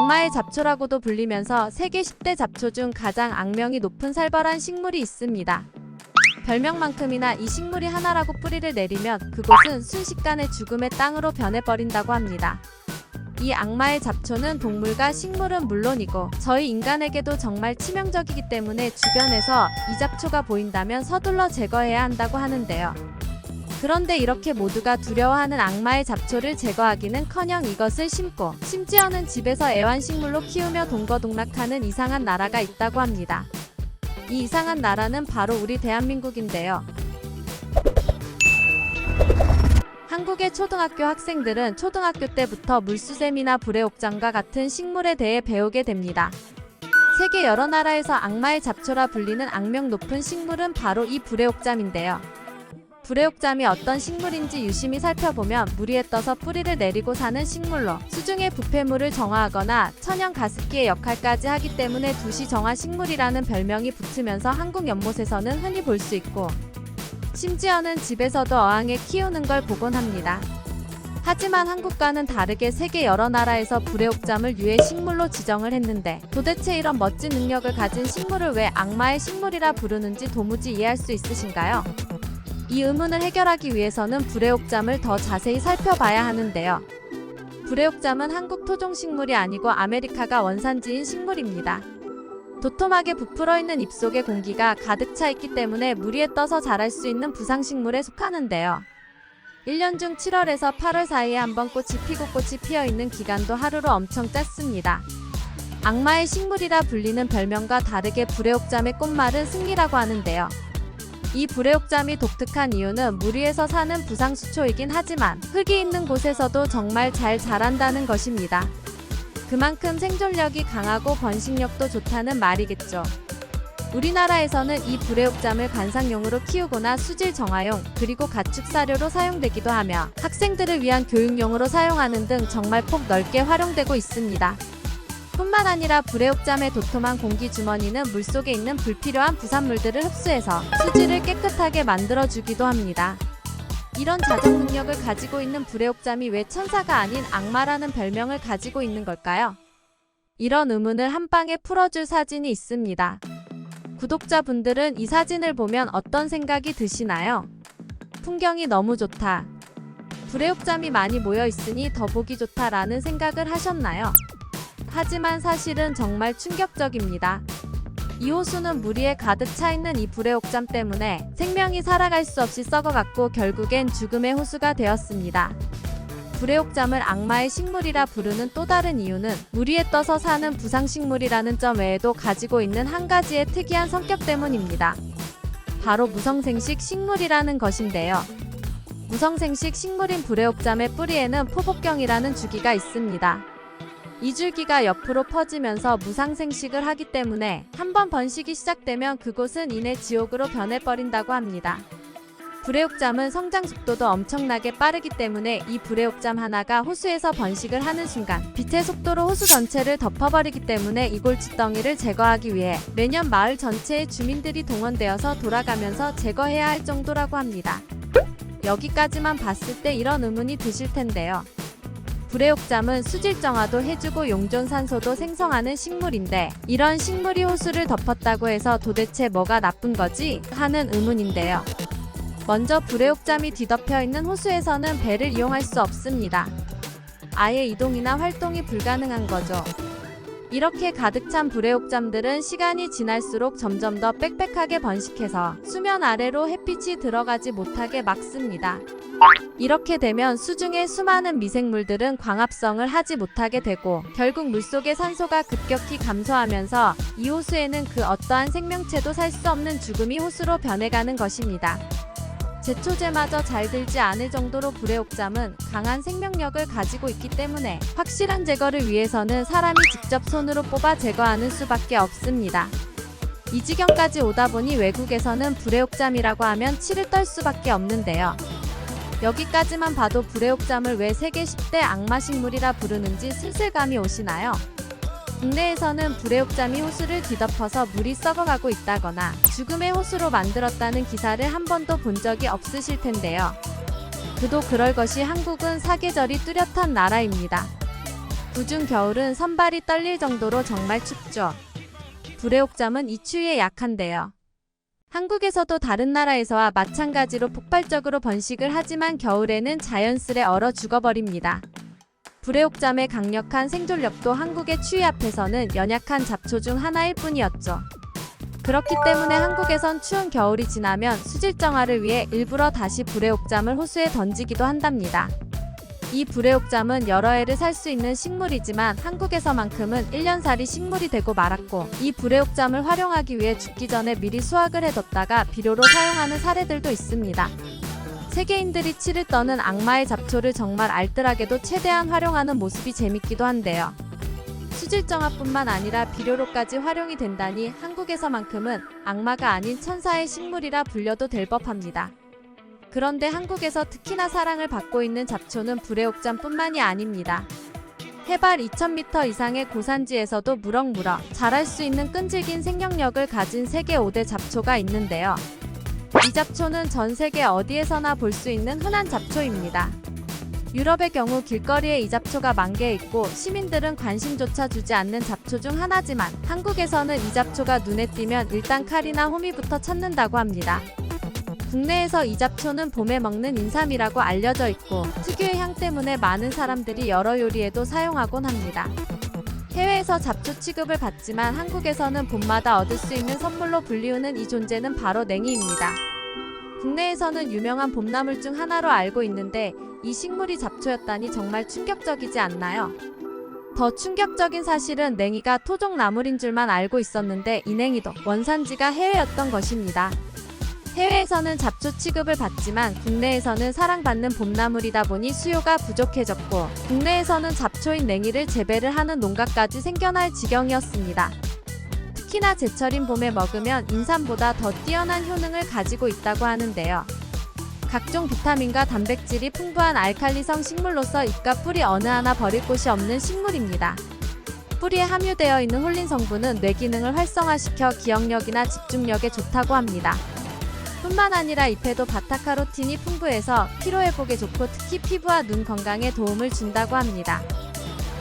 악마의 잡초라고도 불리면서 세계 10대 잡초 중 가장 악명이 높은 살벌한 식물이 있습니다. 별명만큼이나 이 식물이 하나라고 뿌리를 내리면 그곳은 순식간에 죽음의 땅으로 변해버린다고 합니다. 이 악마의 잡초는 동물과 식물은 물론이고 저희 인간에게도 정말 치명적이기 때문에 주변에서 이 잡초가 보인다면 서둘러 제거해야 한다고 하는데요. 그런데 이렇게 모두가 두려워하는 악마의 잡초를 제거하기는커녕 이것을 심고 심지어는 집에서 애완식물로 키우며 동거동락하는 이상한 나라가 있다고 합니다. 이 이상한 나라는 바로 우리 대한민국인데요. 한국의 초등학교 학생들은 초등학교 때부터 물수샘이나 불의옥장과 같은 식물에 대해 배우게 됩니다. 세계 여러 나라에서 악마의 잡초라 불리는 악명 높은 식물은 바로 이 불의옥잠인데요. 불의옥잠이 어떤 식물인지 유심히 살펴보면 물 위에 떠서 뿌리를 내리고 사는 식물로 수중의 부패물을 정화하거나 천연 가습기의 역할까지 하기 때문에 두시정화 식물이라는 별명이 붙으면서 한국 연못에서는 흔히 볼 수 있고 심지어는 집에서도 어항에 키우는 걸 보곤 합니다. 하지만 한국과는 다르게 세계 여러 나라에서 불의옥잠을 유해 식물로 지정을 했는데 도대체 이런 멋진 능력을 가진 식물을 왜 악마의 식물이라 부르는지 도무지 이해할 수 있으신가요? 이 의문을 해결하기 위해서는 불의옥잠을 더 자세히 살펴봐야 하는데요. 불의옥잠은 한국 토종식물이 아니고 아메리카가 원산지인 식물입니다. 도톰하게 부풀어 있는 잎속에 공기가 가득 차 있기 때문에 물 위에 떠서 자랄 수 있는 부상식물에 속하는데요. 1년 중 7월에서 8월 사이에 한 번 꽃이 피고 꽃이 피어 있는 기간도 하루로 엄청 짧습니다. 악마의 식물이라 불리는 별명과 다르게 불의옥잠의 꽃말은 승리라고 하는데요. 이 불의옥잠이 독특한 이유는 물 위에서 사는 부상수초이긴 하지만 흙이 있는 곳에서도 정말 잘 자란다는 것입니다. 그만큼 생존력이 강하고 번식력도 좋다는 말이겠죠. 우리나라에서는 이 불의옥잠을 관상용으로 키우거나 수질 정화용 그리고 가축 사료로 사용되기도 하며 학생들을 위한 교육용으로 사용하는 등 정말 폭넓게 활용되고 있습니다. 뿐만 아니라 불의옥잠의 도톰한 공기 주머니는 물속에 있는 불필요한 부산물들을 흡수해서 수질을 깨끗하게 만들어주기도 합니다. 이런 자정 능력을 가지고 있는 불의옥잠이 왜 천사가 아닌 악마라는 별명을 가지고 있는 걸까요? 이런 의문을 한방에 풀어줄 사진이 있습니다. 구독자분들은 이 사진을 보면 어떤 생각이 드시나요? 풍경이 너무 좋다. 불의옥잠이 많이 모여 있으니 더 보기 좋다라는 생각을 하셨나요? 하지만 사실은 정말 충격적입니다. 이 호수는 물 위에 가득 차 있는 이 불의옥잠 때문에 생명이 살아갈 수 없이 썩어갔고 결국엔 죽음의 호수가 되었습니다. 불의옥잠을 악마의 식물이라 부르는 또 다른 이유는 물 위에 떠서 사는 부상식물이라는 점 외에도 가지고 있는 한 가지의 특이한 성격 때문입니다. 바로 무성생식 식물이라는 것인데요. 무성생식 식물인 불의옥잠의 뿌리에는 포복경이라는 주기가 있습니다. 이 줄기가 옆으로 퍼지면서 무상생식을 하기 때문에 한번 번식이 시작되면 그곳은 이내 지옥으로 변해버린다고 합니다. 불의옥잠은 성장 속도도 엄청나게 빠르기 때문에 이 불의옥잠 하나가 호수에서 번식을 하는 순간 빛의 속도로 호수 전체를 덮어버리기 때문에 이 골칫덩이를 제거하기 위해 매년 마을 전체의 주민들이 동원되어서 돌아가면서 제거해야 할 정도라고 합니다. 여기까지만 봤을 때 이런 의문이 드실 텐데요. 불의옥잠은 수질 정화도 해주고 용존산소도 생성하는 식물인데 이런 식물이 호수를 덮었다고 해서 도대체 뭐가 나쁜 거지? 하는 의문인데요. 먼저 불의옥잠이 뒤덮여 있는 호수에서는 배를 이용할 수 없습니다. 아예 이동이나 활동이 불가능한 거죠. 이렇게 가득 찬 불의옥잠들은 시간이 지날수록 점점 더 빽빽하게 번식해서 수면 아래로 햇빛이 들어가지 못하게 막습니다. 이렇게 되면 수중의 수많은 미생물들은 광합성을 하지 못하게 되고 결국 물속의 산소가 급격히 감소하면서 이 호수에는 그 어떠한 생명체도 살 수 없는 죽음이 호수로 변해가는 것입니다. 제초제마저 잘 들지 않을 정도로 불의옥잠은 강한 생명력을 가지고 있기 때문에 확실한 제거를 위해서는 사람이 직접 손으로 뽑아 제거하는 수밖에 없습니다. 이 지경까지 오다 보니 외국에서는 불의옥잠이라고 하면 치를 떨 수밖에 없는데요. 여기까지만 봐도 불의옥잠을 왜 세계 10대 악마식물이라 부르는지 슬슬 감이 오시나요? 국내에서는 불의옥잠이 호수를 뒤덮어서 물이 썩어가고 있다거나 죽음의 호수로 만들었다는 기사를 한 번도 본 적이 없으실 텐데요. 그도 그럴 것이 한국은 사계절이 뚜렷한 나라입니다. 우중 겨울은 손발이 떨릴 정도로 정말 춥죠. 불의 옥잠은 이 추위에 약한데요. 한국에서도 다른 나라에서와 마찬가지로 폭발적으로 번식을 하지만 겨울에는 자연스레 얼어 죽어버립니다. 불의 옥잠의 강력한 생존력도 한국의 추위 앞에서는 연약한 잡초 중 하나일 뿐이었죠. 그렇기 때문에 한국에선 추운 겨울이 지나면 수질정화를 위해 일부러 다시 불의 옥잠을 호수에 던지기도 한답니다. 이 불의 옥잠은 여러 해를 살 수 있는 식물이지만 한국에서만큼은 1년살이 식물이 되고 말았고, 이 불의 옥잠을 활용하기 위해 죽기 전에 미리 수확을 해뒀다가 비료로 사용하는 사례들도 있습니다. 세계인들이 치를 떠는 악마의 잡초를 정말 알뜰하게도 최대한 활용하는 모습이 재밌기도 한데요. 수질정화뿐만 아니라 비료로까지 활용이 된다니 한국에서만큼은 악마가 아닌 천사의 식물이라 불려도 될 법합니다. 그런데 한국에서 특히나 사랑을 받고 있는 잡초는 불의 옥잠뿐만이 아닙니다. 해발 2000m 이상의 고산지에서도 무럭무럭 자랄 수 있는 끈질긴 생명력을 가진 세계 5대 잡초가 있는데요. 이 잡초는 전 세계 어디에서나 볼 수 있는 흔한 잡초입니다. 유럽의 경우 길거리에 이 잡초가 만개 있고 시민들은 관심조차 주지 않는 잡초 중 하나지만 한국에서는 이 잡초가 눈에 띄면 일단 칼이나 호미부터 찾는다고 합니다. 국내에서 이 잡초는 봄에 먹는 인삼이라고 알려져 있고 특유의 향 때문에 많은 사람들이 여러 요리에도 사용하곤 합니다. 해외에서 잡초 취급을 받지만 한국에서는 봄마다 얻을 수 있는 선물로 불리우는 이 존재는 바로 냉이입니다. 국내에서는 유명한 봄나물 중 하나로 알고 있는데 이 식물이 잡초였다니 정말 충격적이지 않나요? 더 충격적인 사실은 냉이가 토종 나물인 줄만 알고 있었는데 이 냉이도 원산지가 해외였던 것입니다. 해외에서는 잡초 취급을 받지만 국내에서는 사랑받는 봄나물이다 보니 수요가 부족해졌고 국내에서는 잡초인 냉이를 재배를 하는 농가까지 생겨날 지경이었습니다. 특히나 제철인 봄에 먹으면 인삼보다 더 뛰어난 효능을 가지고 있다고 하는데요. 각종 비타민과 단백질이 풍부한 알칼리성 식물로서 잎과 뿌리 어느 하나 버릴 곳이 없는 식물입니다. 뿌리에 함유되어 있는 홀린 성분은 뇌 기능을 활성화시켜 기억력이나 집중력에 좋다고 합니다. 뿐만 아니라 잎에도 바타카로틴이 풍부해서 피로회복에 좋고 특히 피부와 눈 건강에 도움을 준다고 합니다.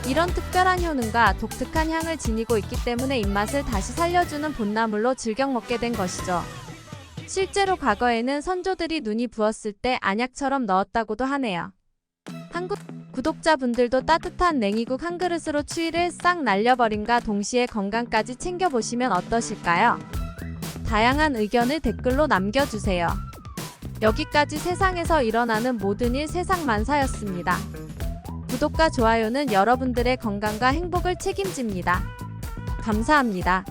이런 특별한 효능과 독특한 향을 지니고 있기 때문에 입맛을 다시 살려주는 봄나물로 즐겨 먹게 된 것이죠. 실제로 과거에는 선조들이 눈이 부었을 때 안약처럼 넣었다고도 하네요. 한국 구독자분들도 따뜻한 냉이국 한 그릇으로 추위를 싹 날려버림과 동시에 건강까지 챙겨보시면 어떠실까요? 다양한 의견을 댓글로 남겨주세요. 여기까지 세상에서 일어나는 모든 일 세상만사였습니다. 구독과 좋아요는 여러분들의 건강과 행복을 책임집니다. 감사합니다.